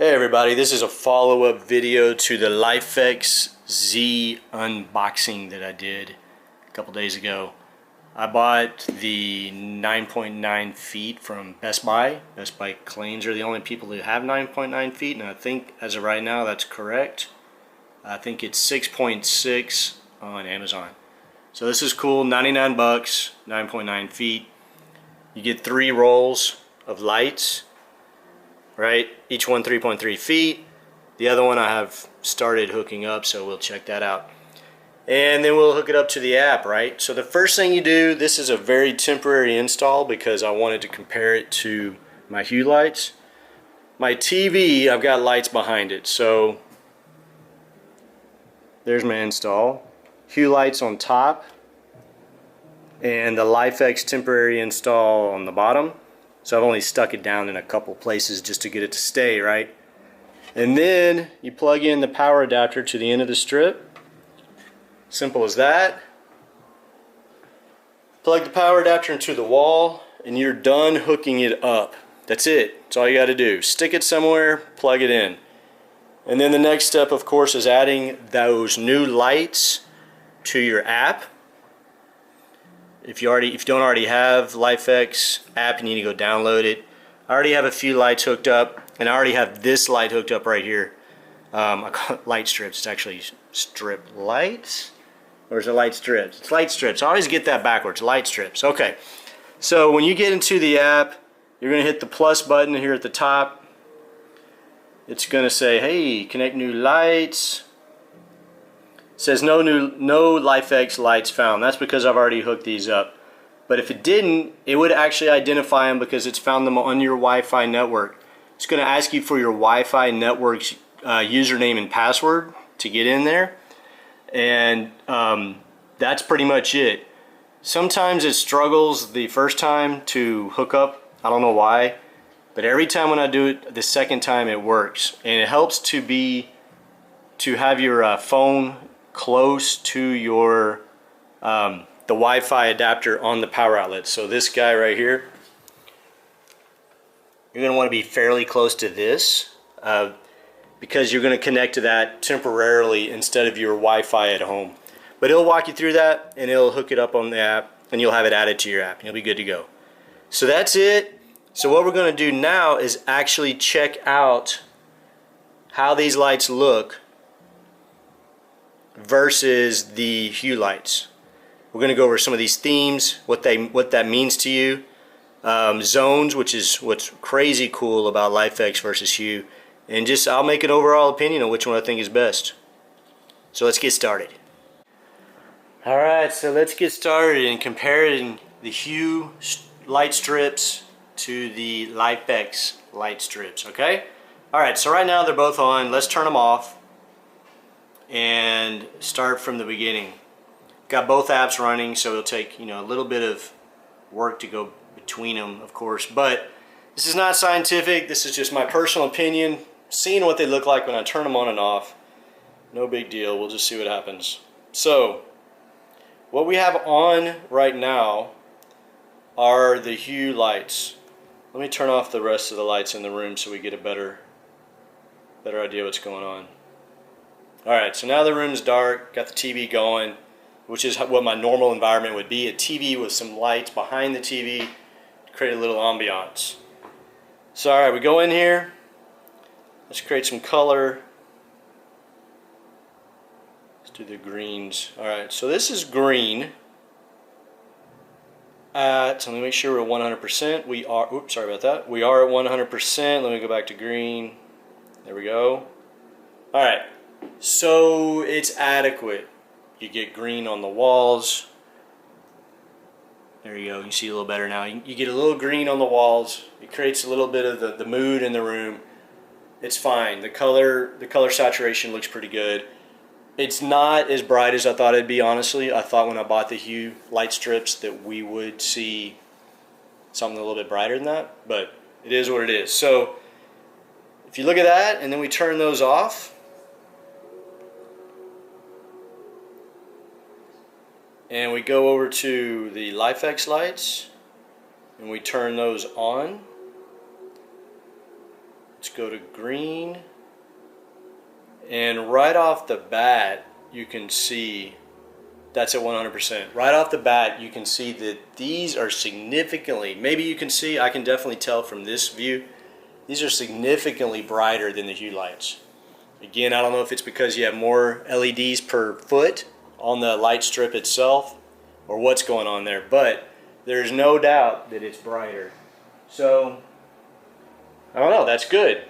Hey everybody, this is a follow-up video to the LIFX Z unboxing that I did a couple days ago. I bought the 9.9 feet from Best Buy. Best Buy claims are the only people who have 9.9 feet, and I think as of right now that's correct. I think it's 6.6 on Amazon. So this is cool, 99 bucks, 9.9 feet. You get 3 rolls of lights. Right, each one 3.3 feet. The other one I have started hooking up, so we'll check that out. And then we'll hook it up to the app, right? So the first thing you do, this is a very temporary install because I wanted to compare it to my Hue lights. My TV, I've got lights behind it, so there's my install. Hue lights on top, and the LIFX temporary install on the bottom. So I've only stuck it down in a couple places just to get it to stay, right? And then you plug in the power adapter to the end of the strip. Simple as that. Plug the power adapter into the wall and you're done hooking it up. That's it. That's all you got to do. Stick it somewhere, plug it in. And then the next step, of course, is adding those new lights to your app. If you don't already have LIFX app, you need to go download it. I already have a few lights hooked up, and I already have this light hooked up right here. I call it light strips. It's actually strip lights, or is it light strips? It's light strips. I always get that backwards. Light strips. Okay. So when you get into the app, you're going to hit the plus button here at the top. It's going to say, "Hey, connect new lights." It says no LIFX lights found. That's because I've already hooked these up. But if it didn't, it would actually identify them because it's found them on your Wi-Fi network. It's going to ask you for your Wi-Fi network's username and password to get in there. And that's pretty much it. Sometimes it struggles the first time to hook up. I don't know why. But every time when I do it, the second time it works. And it helps to have your phone close to your the Wi-Fi adapter on the power outlet. So this guy right here, you're going to want to be fairly close to this because you're going to connect to that temporarily instead of your Wi-Fi at home. But it'll walk you through that and it'll hook it up on the app and you'll have it added to your app and you'll be good to go. So that's it. So what we're going to do now is actually check out how these lights look versus the Hue lights. We're going to go over some of these themes, what that means to you, zones, which is what's crazy cool about LIFX versus Hue, and just I'll make an overall opinion on which one I think is best. So let's get started. Alright, so let's get started in comparing the Hue light strips to the LIFX light strips, okay? Alright, so right now they're both on. Let's turn them off and start from the beginning. Got both apps running, so it'll take a little bit of work to go between them, of course, but this is not scientific. This is just my personal opinion, seeing what they look like when I turn them on and off. No big deal. We'll just see what happens. So what we have on right now are the Hue lights. Let me turn off the rest of the lights in the room so we get a better idea what's going on. Alright, so now the room's dark, got the TV going, which is what my normal environment would be, a TV with some lights behind the TV to create a little ambiance. So alright, we go in here, let's create some color. Let's do the greens. Alright, so this is green. So let me make sure we're 100%. We are, oops, sorry about that. We are at 100%. Let me go back to green. There we go. Alright. So it's adequate. You get green on the walls. There you go. You see a little better now. You get a little green on the walls. It creates a little bit of the mood in the room. It's fine. The color saturation looks pretty good. It's not as bright as I thought it'd be, honestly. I thought when I bought the Hue light strips that we would see something a little bit brighter than that, but it is what it is. So if you look at that and then we turn those off, and we go over to the LIFX lights and we turn those on, Let's go to green. And right off the bat, you can see that's at 100%. Right off the bat, you can see that these are significantly, maybe you can see, I can definitely tell from this view, these are significantly brighter than the hue lights. Again, I don't know if it's because you have more LEDs per foot on the light strip itself or what's going on there, but there's no doubt that it's brighter. So, I don't know, that's good.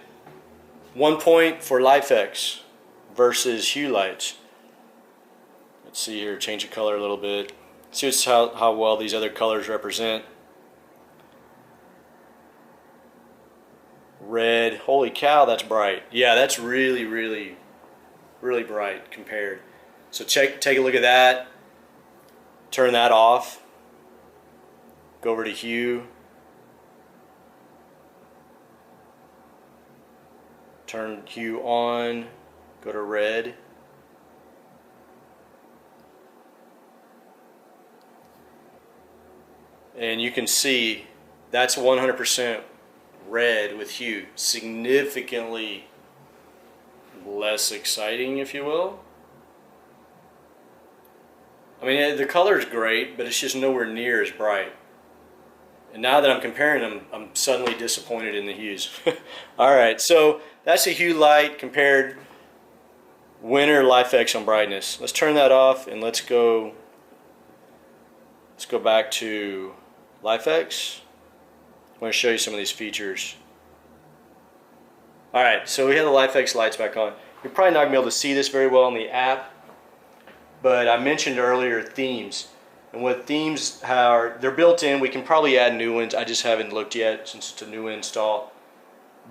1 point for LIFX versus hue lights. Let's see here, change the color a little bit. See how well these other colors represent. Red, holy cow, that's bright. Yeah, that's really, really, really bright compared. So take a look at that. Turn that off. Go over to hue. Turn hue on. Go to red. And you can see that's 100% red with hue. Significantly less exciting, if you will. I mean, the color is great, but it's just nowhere near as bright. And now that I'm comparing them, I'm suddenly disappointed in the hues. Alright, so that's a hue light compared winner LIFX on brightness. Let's turn that off and let's go back to LIFX. I want to show you some of these features. Alright, so we have the LIFX lights back on. You're probably not going to be able to see this very well on the app, but I mentioned earlier themes. And what themes are, they're built in. We can probably add new ones. I just haven't looked yet since it's a new install.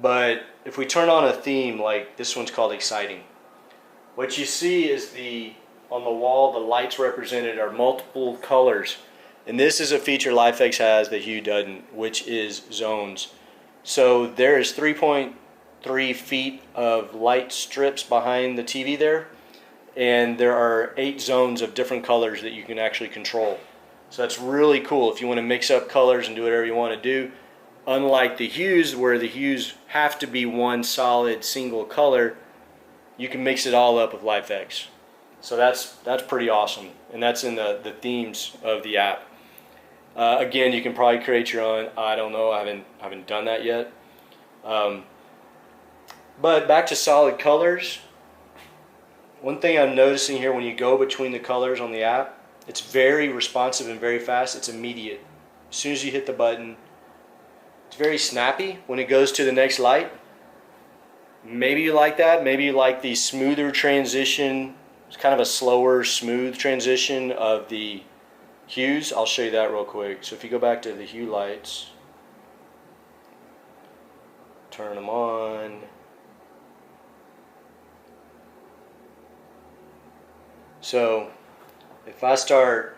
But if we turn on a theme, like this one's called Exciting, what you see is on the wall, the lights represented are multiple colors. And this is a feature LIFX has that hue doesn't, which is zones. So there is 3.3 feet of light strips behind the TV there, and there are 8 zones of different colors that you can actually control. So that's really cool if you want to mix up colors and do whatever you want to do. Unlike the hues, where the hues have to be one solid single color, you can mix it all up with LIFX. So that's pretty awesome, and that's in the themes of the app. Again, you can probably create your own. I don't know. I haven't done that yet. But back to solid colors. One thing I'm noticing here, when you go between the colors on the app, it's very responsive and very fast. It's immediate. As soon as you hit the button, it's very snappy when it goes to the next light. Maybe you like that. Maybe you like the smoother transition. It's kind of a slower, smooth transition of the hues. I'll show you that real quick. So if you go back to the hue lights, turn them on. So if I start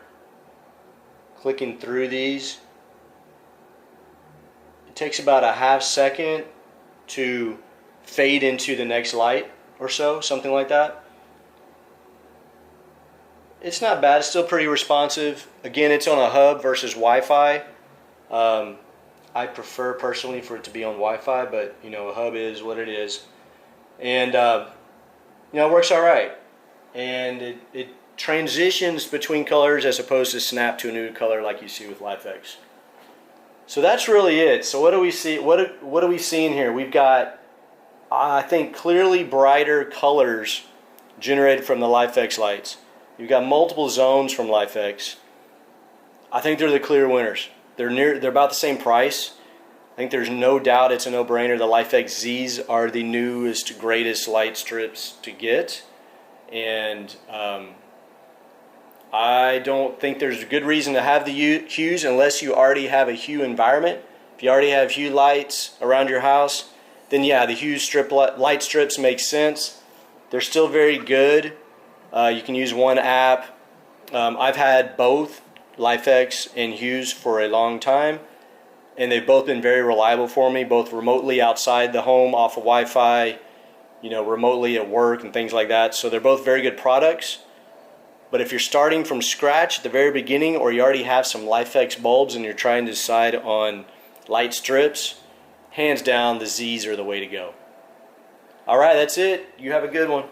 clicking through these, it takes about a half second to fade into the next light or so, something like that. It's not bad. It's still pretty responsive. Again, it's on a hub versus Wi-Fi. I prefer personally for it to be on Wi-Fi, but you know, a hub is what it is, and you know, it works all right. And it transitions between colors as opposed to snap to a new color like you see with LIFX. So that's really it. So what do we see? What are we seeing here? We've got, I think, clearly brighter colors generated from the LIFX lights. You've got multiple zones from LIFX. I think they're the clear winners. They're about the same price. I think there's no doubt it's a no-brainer. The LIFX Zs are the newest, greatest light strips to get. And I don't think there's a good reason to have the hues unless you already have a hue environment. If you already have hue lights around your house, then yeah, the hue light strips make sense. They're still very good. You can use one app. I've had both LIFX and hues for a long time, and they've both been very reliable for me, both remotely outside the home off of Wi-Fi, you know, remotely at work and things like that. So they're both very good products. But if you're starting from scratch at the very beginning, or you already have some LIFX bulbs and you're trying to decide on light strips, hands down, the Z's are the way to go. All right, that's it. You have a good one.